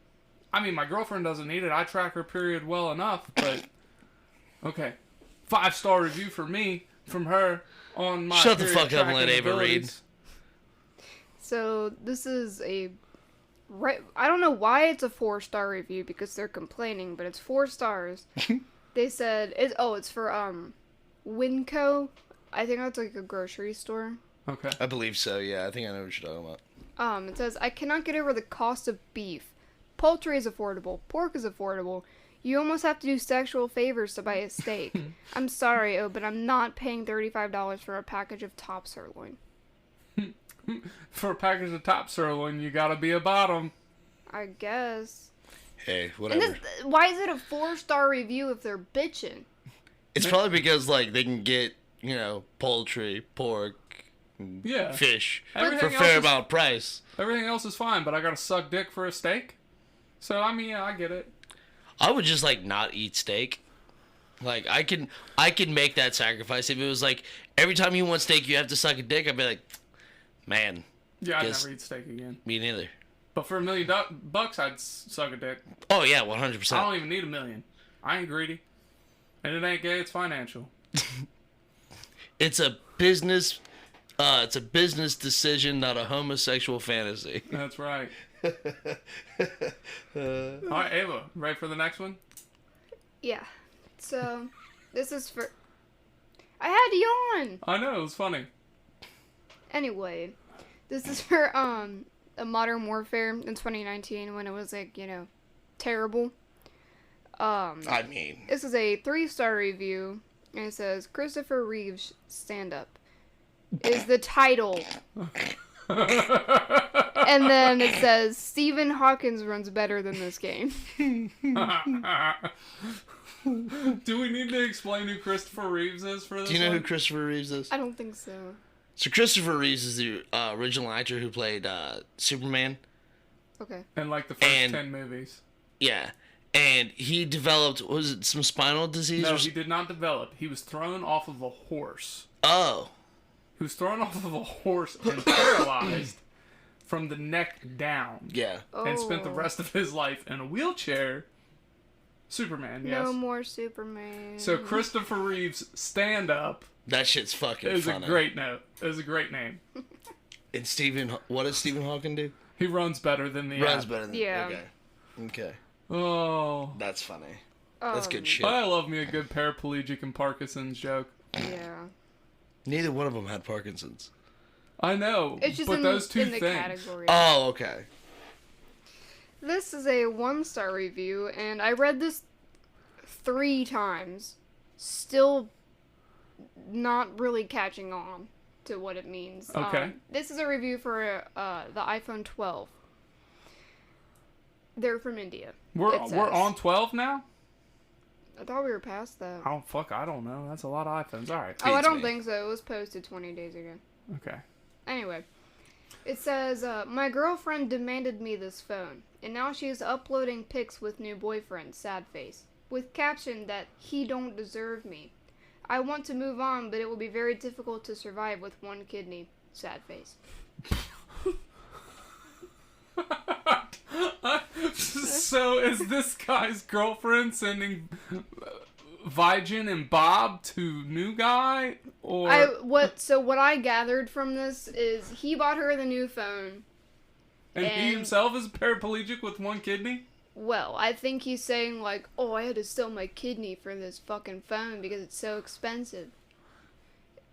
I mean, my girlfriend doesn't need it. I track her period well enough, but okay. 5-star review for me from her on my. Shut the period fuck up and let tracking Ava read. abilities. So this is a... I don't know why it's a 4-star review because they're complaining, but it's 4 stars. They said... It's for Winco. I think that's like a grocery store. Okay. I believe so, yeah. I think I know what you're talking about. It says, I cannot get over the cost of beef. Poultry is affordable. Pork is affordable. You almost have to do sexual favors to buy a steak. I'm sorry, but I'm not paying $35 for a package of top sirloin. For a package of top sirloin, you gotta be a bottom. I guess. Hey, whatever. Why is it a 4-star review if they're bitching? It's probably because, like, they can get, you know, poultry, pork, Yeah. fish for a Everything fair else amount of price. Everything else is fine, but I gotta suck dick for a steak? So, I mean, yeah, I get it. I would just, like, not eat steak. Like, I can make that sacrifice. If it was, like, every time you want steak, you have to suck a dick, I'd be like, Man. Yeah, I'd Guess- never eat steak again. Me neither. But for $1 million bucks, I'd suck a dick. Oh, yeah, I 100%. don't even need $1 million. I ain't greedy. And it ain't gay, it's financial. It's a business decision, not a homosexual fantasy. That's right. Alright, Ava, ready for the next one? Yeah. So, this is for... I had to yawn! I know, it was funny. Anyway, this is for, a Modern Warfare in 2019 when it was, like, you know, terrible. I mean... This is a 3-star review, and it says, Christopher Reeves stand-up is the title. And then it says, Stephen Hawkins runs better than this game. Do we need to explain who Christopher Reeves is for this Do you know one? who Christopher Reeves is? I don't think so. So Christopher Reeves is the original actor who played Superman. Okay. In like the first And- 10 movies. Yeah. And he developed, was it some spinal disease? No, or he did not develop. He was thrown off of a horse. Oh. He was thrown off of a horse and paralyzed from the neck down. Yeah. And spent the Oh. rest of his life in a wheelchair. Superman, yes. No more Superman. So Christopher Reeves stand-up That shit's fucking is funny. a great note. Is a great name. And what does Stephen Hawking do? He runs better than the Runs app. better than... Yeah. Okay. Oh. That's funny. That's good shit. I love me a good paraplegic and Parkinson's joke. Yeah. Neither one of them had Parkinson's. I know, It's just but in, those two in the things. category. Oh, okay. This is a 1-star review, and I read this 3 times. Still not really catching on to what it means. Okay. This is a review for the iPhone 12. They're from India. We're It says. on 12 now? I thought we were past that. Oh, fuck, I don't know. That's a lot of iPhones. All right. Oh, I beats don't me. think so. It was posted 20 days ago. Okay. Anyway, it says, my girlfriend demanded me this phone, and now she is uploading pics with new boyfriend, sad face, with caption that he don't deserve me. I want to move on, but it will be very difficult to survive with one kidney, sad face. So is this guy's girlfriend sending Vigin and Bob to new guy? Or What I gathered from this is he bought her the new phone. and he and- himself is paraplegic with one kidney? Well, I think he's saying like, oh, I had to sell my kidney for this fucking phone because it's so expensive.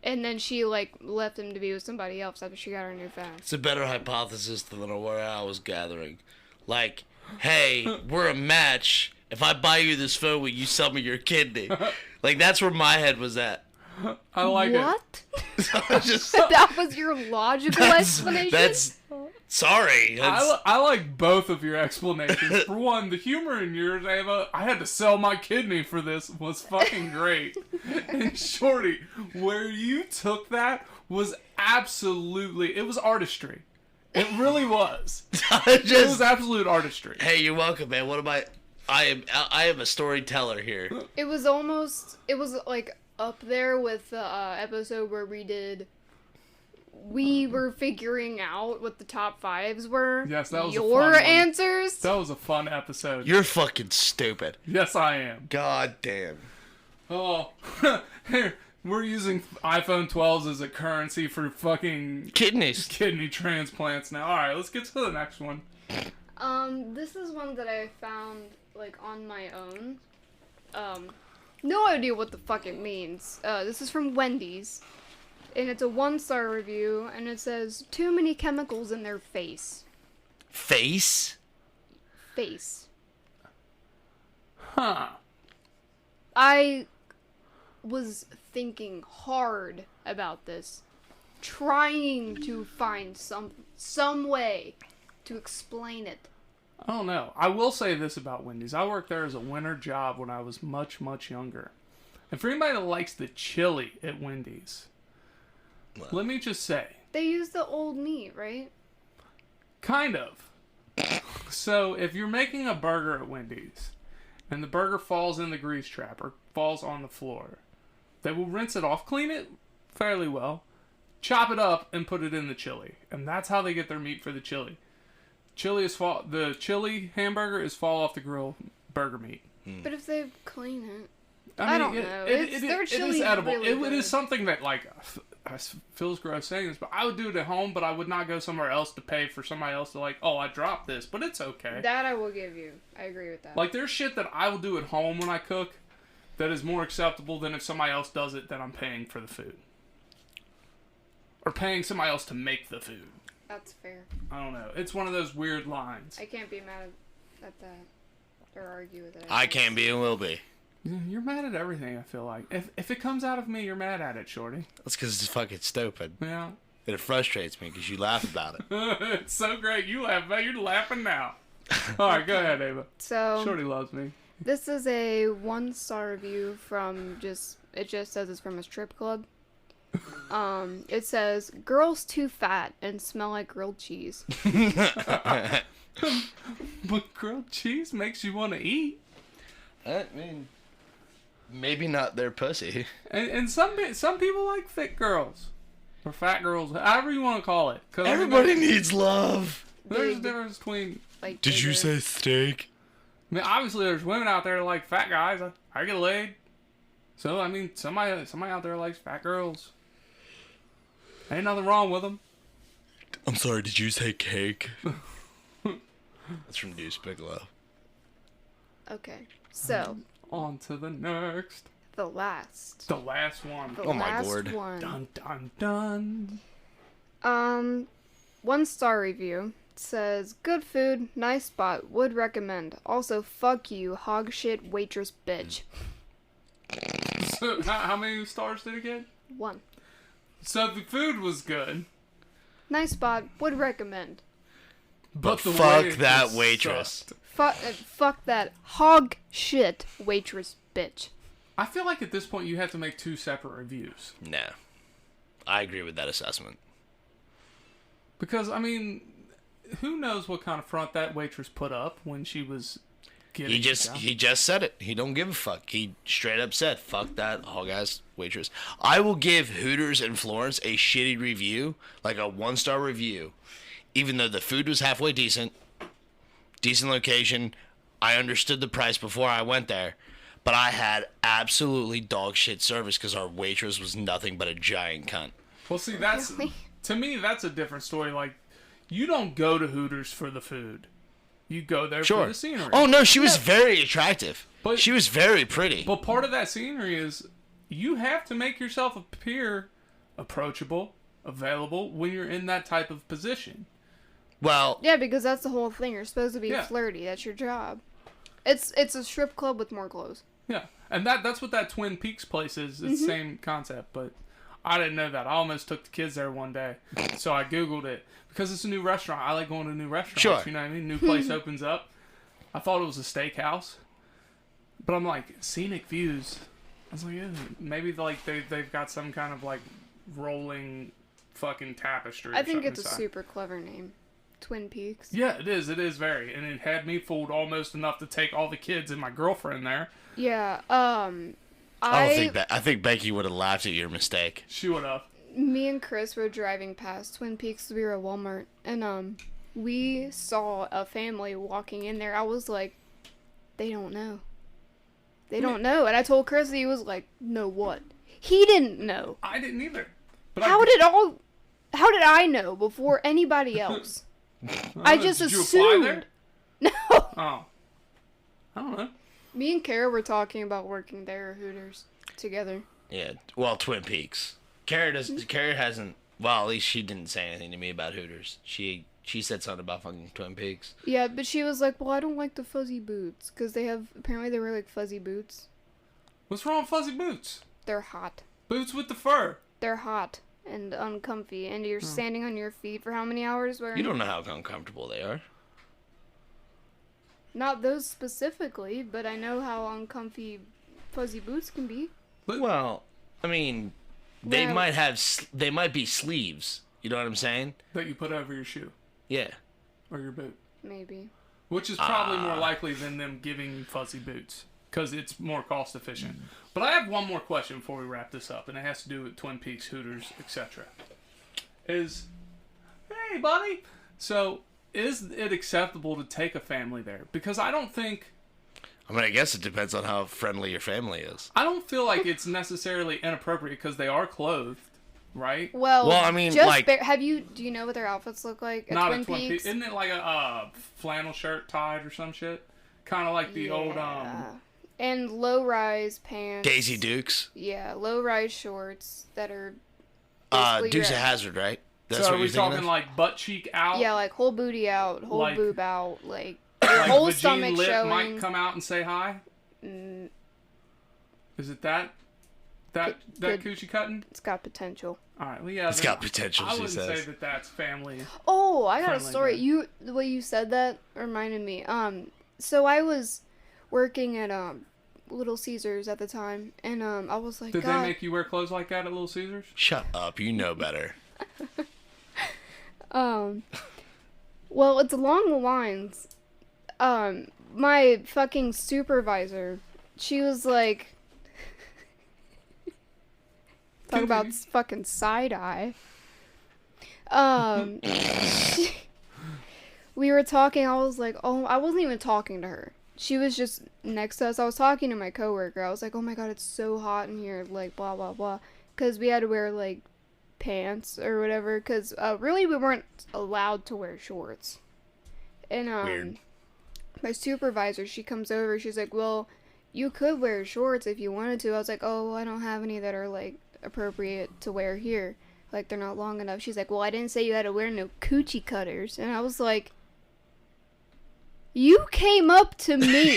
And then she like left him to be with somebody else after she got her new phone. It's a better hypothesis than what I was gathering. Like, hey, we're a match. If I buy you this phone, will you sell me your kidney? Like, that's where my head was at. I like it. What? So I just, That was your logical explanation? that's sorry. That's, I like both of your explanations. For one, the humor in yours, Ava, I had to sell my kidney for this, was fucking great. And Shorty, where you took that was absolutely, it was artistry. It really was. It was absolute artistry. hey, you're welcome, man. What am I am a storyteller here. It was like up there with the episode where we were figuring out what the top 5s were. Yes, that was a your fun one. answers. That was a fun episode. You're fucking stupid. Yes, I am. God damn. Oh, here, we're using iPhone 12s as a currency for fucking Kidneys. kidney transplants now. All right, let's get to the next one. This is one that I found like on my own. No idea what the fuck it means. This is from Wendy's, and it's a 1-star review, and it says too many chemicals in their face. Face? Face. Huh. I was thinking hard about this, trying to find some way to explain it. I don't know. I will say this about Wendy's. I worked there as a winter job when I was much, much younger. And for anybody that likes the chili at Wendy's, let me just say, They use the old meat, right? kind of. So if you're making a burger at Wendy's, and the burger falls in the grease trap or falls on the floor, they will rinse it off, clean it fairly well, chop it up and put it in the chili, and that's how they get their meat for the chili. The chili hamburger is fall off the grill burger meat. But if they clean it, I don't mean, know. it Their is chili's edible. really It is good. something that feels gross saying this, but I would do it at home. But I would not go somewhere else to pay for somebody else to I dropped this, but it's okay. That I will give you. I agree with that. Like there's shit that I will do at home when I cook that is more acceptable than if somebody else does it that I'm paying for the food. Or paying somebody else to make the food. That's fair. I don't know. It's one of those weird lines. I can't be mad at that or argue with it. I can be and will be. You're mad at everything, I feel like. If it comes out of me, you're mad at it, Shorty. That's because it's fucking stupid. Yeah. And it frustrates me because you laugh about it. It's so great. You laugh, man. You're laughing now. All right, go ahead, Ava. So Shorty loves me. this is a 1-star review from it just says it's from a strip club. It says girls too fat and smell like grilled cheese. But grilled cheese makes you want to eat. I mean, maybe not their pussy. And some people like thick girls. Or fat girls, however you want to call it. 'Cause Everybody needs love. There's a Big. difference between... Like Did you bigger. say steak? I mean, obviously there's women out there that like fat guys. I get laid. So, I mean, somebody out there likes fat girls. Ain't nothing wrong with them. I'm sorry, did you say cake? That's from Deuce Bigelow. Okay, so On to the next. the last. The last one. The Oh my last lord. one. Dun, dun, dun. 1-star review says good food, nice spot, would recommend. Also, fuck you, hog shit waitress bitch. So, how many stars did it get? 1. So, the food was good. Nice spot, would recommend. But the fuck that waitress. sucked. Fuck that hog shit waitress bitch. I feel like at this point you have to make 2 separate reviews. Nah. I agree with that assessment. Because, I mean, who knows what kind of front that waitress put up when she was getting He it just down. he just said it. He don't give a fuck. He straight up said, fuck that hog ass waitress. I will give Hooters in Florence a shitty review, like a 1-star review, even though the food was halfway decent location. I understood the price before I went there, but I had absolutely dog shit service because our waitress was nothing but a giant cunt. Well, see, that's... Really? To me, that's a different story. Like, you don't go to Hooters for the food. You go there for the scenery. Oh no, she was very attractive. But- She was very pretty. But part of that scenery is you have to make yourself appear approachable, available when you're in that type of position. Well, Yeah, because that's the whole thing. You're supposed to be Yeah. flirty. That's your job. It's a strip club with more clothes. Yeah, and that's what that Twin Peaks place is. It's the same concept, but I didn't know that. I almost took the kids there one day, so I Googled it. Because it's a new restaurant. I like going to new restaurants. Sure. You know what I mean? New place opens up. I thought it was a steakhouse. But I'm like, scenic views. I was like, yeah, maybe like they've got some kind of like rolling fucking tapestry. I or think something it's a inside. super clever name. Twin Peaks. Yeah, it is. It is very. And it had me fooled almost enough to take all the kids and my girlfriend there. Yeah, I don't think that. I think Becky would have laughed at your mistake. She would have. Me and Chris were driving past Twin Peaks. We were at Walmart, and we saw a family walking in there. I was like, they don't know. They don't know. And I told Chris, he was like, know what? He didn't know. I didn't either. But How did I know before anybody else? I just did you apply there? assumed. No. Oh. I don't know. Me and Kara were talking about working there at Hooters together. Yeah. Well, Twin Peaks. Kara hasn't. Well, at least she didn't say anything to me about Hooters. She said something about fucking Twin Peaks. Yeah, but she was like, well, I don't like the fuzzy boots. Because apparently they wear like fuzzy boots. What's wrong with fuzzy boots? They're hot. Boots with the fur. They're hot and uncomfy. And you're standing on your feet for how many hours wearing You don't know how uncomfortable they are. Not those specifically, but I know how uncomfy fuzzy boots can be. Well, I mean, they Well- might be sleeves. You know what I'm saying? That you put over your shoe Yeah. or your boot. Maybe. Which is probably more likely than them giving you fuzzy boots. Because it's more cost efficient. But I have one more question before we wrap this up. And it has to do with Twin Peaks, Hooters, etc. is, hey, buddy. So, is it acceptable to take a family there? Because I don't think... I mean, I guess it depends on how friendly your family is. I don't feel like it's necessarily inappropriate because they are clothed, right? Well, I mean, just like... do you know what their outfits look like at Not Twin a Twin Peaks? Peaks. Isn't it like a flannel shirt tied or some shit? Kind of like the old... And low-rise pants. Daisy Dukes. Yeah, low-rise shorts that are... Dukes of Hazzard, right? That's so what are we you're thinking talking of? like butt cheek out? Yeah, like whole booty out, whole Like- boob out, like Like whole Vagine stomach Lip showing. might come out and say hi? Is it that Good- coochie cutting? It's got potential. All right, well, yeah. It's then got potential, I she wouldn't says. say that that's family. Oh, I got a Friendly story. guy. The way you said that reminded me. So I was working at Little Caesars at the time, and I was like, Did God. they make you wear clothes like that at Little Caesars? Shut up, you know better. Well, it's along the lines. My fucking supervisor, she was like, talk about Continue. fucking side eye. We were talking. I was like, oh, I wasn't even talking to her. She was just next to us. I was talking to my coworker. I was like, oh my God, it's so hot in here. Like, blah, blah, blah. Because we had to wear, like, pants or whatever. Because really, we weren't allowed to wear shorts. And Weird. my supervisor, she comes over. She's like, well, you could wear shorts if you wanted to. I was like, oh, I don't have any that are, like, appropriate to wear here. Like, they're not long enough. She's like, well, I didn't say you had to wear no coochie cutters. And I was like, you came up to me,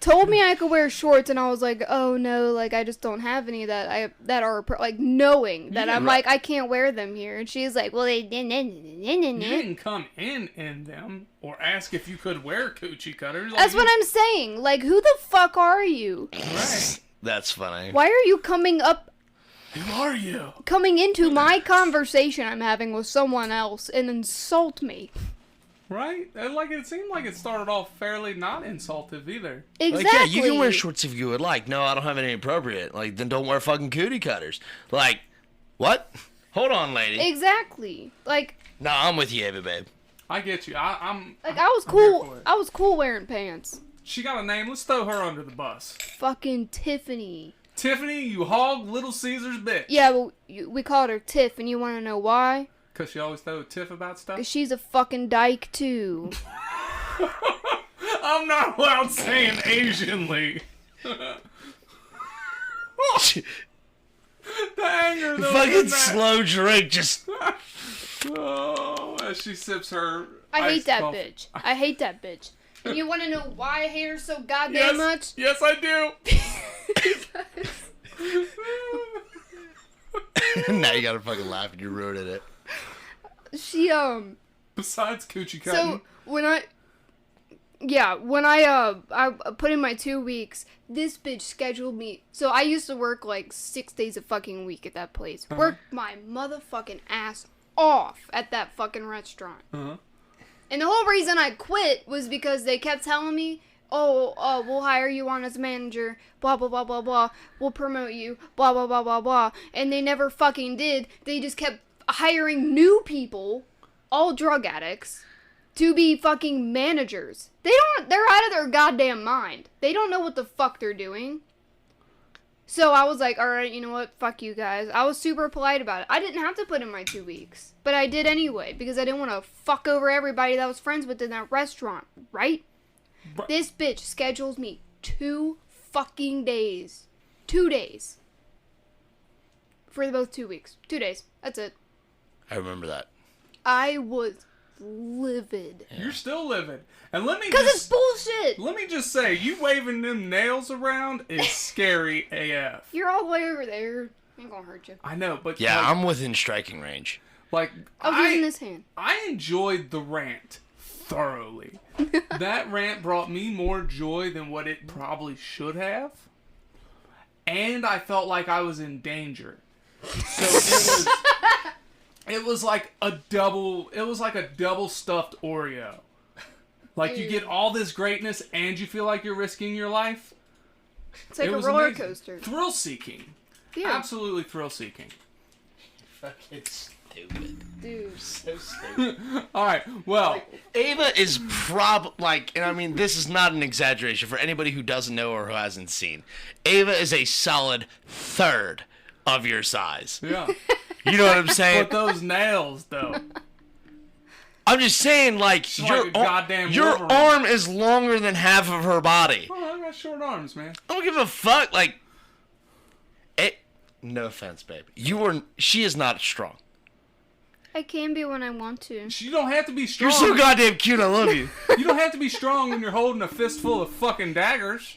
told me I could wear shorts, and I was like, oh no, like, I just don't have any that are, like, knowing that I'm like, I can't wear them here. And she's like, well, You didn't come in them or ask if you could wear coochie cutters. Like, that's what I'm saying. Like, who the fuck are you? Right. That's funny. Why are you coming Who are you? into my conversation I'm having with someone else and insult me? Right? And like it seemed like it started off fairly not insultive either. Exactly. Like, yeah, you can wear shorts if you would like. No, I don't have any appropriate. Like, then don't wear fucking cootie cutters. Like, what? Hold on, lady. Exactly. Like, No, I'm with you, Ava, babe. I get you. I'm I was I'm here cool. for it. I was cool wearing pants. She got a name. Let's throw her under the bus. Fucking Tiffany. Tiffany, you hog Little Caesar's bitch. Yeah, well, we called her Tiff, and you want to know why? Because she always throw a tiff about stuff. 'Cause she's a fucking dyke, too. I'm not allowed saying Asianly. The anger though. Fucking in that. slow drink, just. Oh, as she sips her. I hate iced that coffee. bitch. I hate that bitch. And you want to know why I hate her so goddamn much? Yes, I do. Now you gotta fucking laugh and you're ruining it. She, Besides coochie cutting. so, when I put in my 2 weeks, this bitch scheduled me. So I used to work like 6 days a fucking week at that place. Worked my motherfucking ass off at that fucking restaurant. Uh-huh. And the whole reason I quit was because they kept telling me, oh, we'll hire you on as manager, blah, blah, blah, blah, blah. We'll promote you, blah, blah, blah, blah, blah. And they never fucking did. They just kept hiring new people, all drug addicts, to be fucking managers. They're out of their goddamn mind. They don't know what the fuck they're doing. So I was like, alright, you know what? Fuck you guys. I was super polite about it. I didn't have to put in my 2 weeks. But I did anyway, because I didn't want to fuck over everybody that I was friends with in that restaurant, right? But- This bitch schedules me 2 fucking days. 2 days. For both 2 weeks. 2 days. That's it. I remember that. I was livid. You're still living. And let me Because it's just bullshit! let me just say, you waving them nails around is scary AF. You're all the way over there. Ain't gonna hurt you. I know, but Yeah, like, I'm within striking range. like I was using this hand. I enjoyed the rant thoroughly. That rant brought me more joy than what it probably should have. And I felt like I was in danger. So it was like a double stuffed Oreo. Like you get all this greatness and you feel like you're risking your life. It's like It a was roller amazing. coaster. Thrill seeking. Yeah. Absolutely thrill seeking. fucking stupid. Dude. So stupid. All right. Well, Ava is and I mean, this is not an exaggeration for anybody who doesn't know or who hasn't seen. Ava is a solid third of your size. yeah. You know what I'm saying? But those nails, though. I'm just saying, like, She's like a goddamn your Wolverine. arm is longer than half of her body. Oh, I got short arms, man. I don't give a fuck. Like, no offense, babe. She is not strong. I can be when I want to. You don't have to be strong. You're so goddamn cute. I love you. You don't have to be strong when you're holding a fistful of fucking daggers.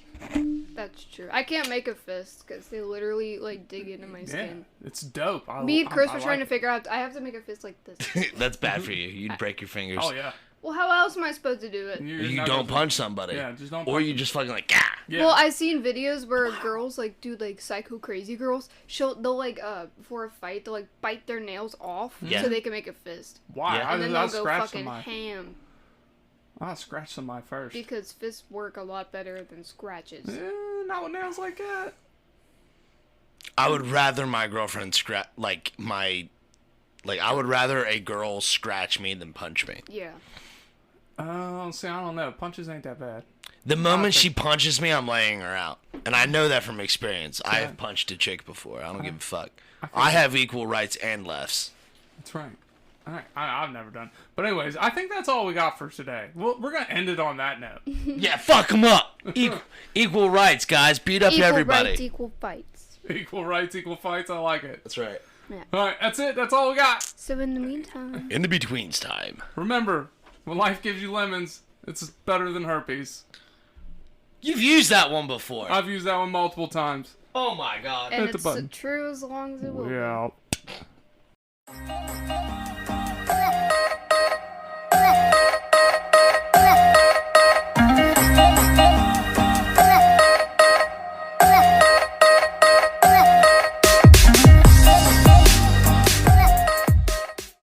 That's true. I can't make a fist because they literally like dig into my Yeah, skin. it's dope. Me and Chris were trying to it. figure out. I have to make a fist like this. That's bad for you. You'd break your fingers. Oh yeah. Well, how else am I supposed to do it? You don't punch somebody. Yeah, just don't. Or punch you just fucking like, ah. Yeah. Well, I've seen videos where girls like do like psycho crazy girls. They'll like before a fight they'll like bite their nails off Yeah. so they can make a fist. Why? Yeah. And then I'll they'll go scratch fucking somebody. ham I'll scratch somebody first. because fists work a lot better than scratches. Not with nails like that. I would rather my girlfriend I would rather a girl scratch me than punch me. Yeah. See, I don't know. Punches ain't that bad. The moment she punches me, I'm laying her out. And I know that from experience. I have punched a chick before. I don't give a fuck. I have equal rights and lefts. That's right. All right. I've never done. But anyways, I think that's all we got for today. We're gonna end it on that note. Yeah, fuck them up. Equal rights, guys. Beat up Equal everybody. rights, equal fights. Equal rights, equal fights. I like it. That's right. All right. That's it. That's all we got. So in the meantime, In the betweens time. Remember, when life gives you lemons, it's better than herpes. You've used that one before. I've used that one multiple times. Oh my god. and Hit the it's button. true as long as it will. be. Yeah.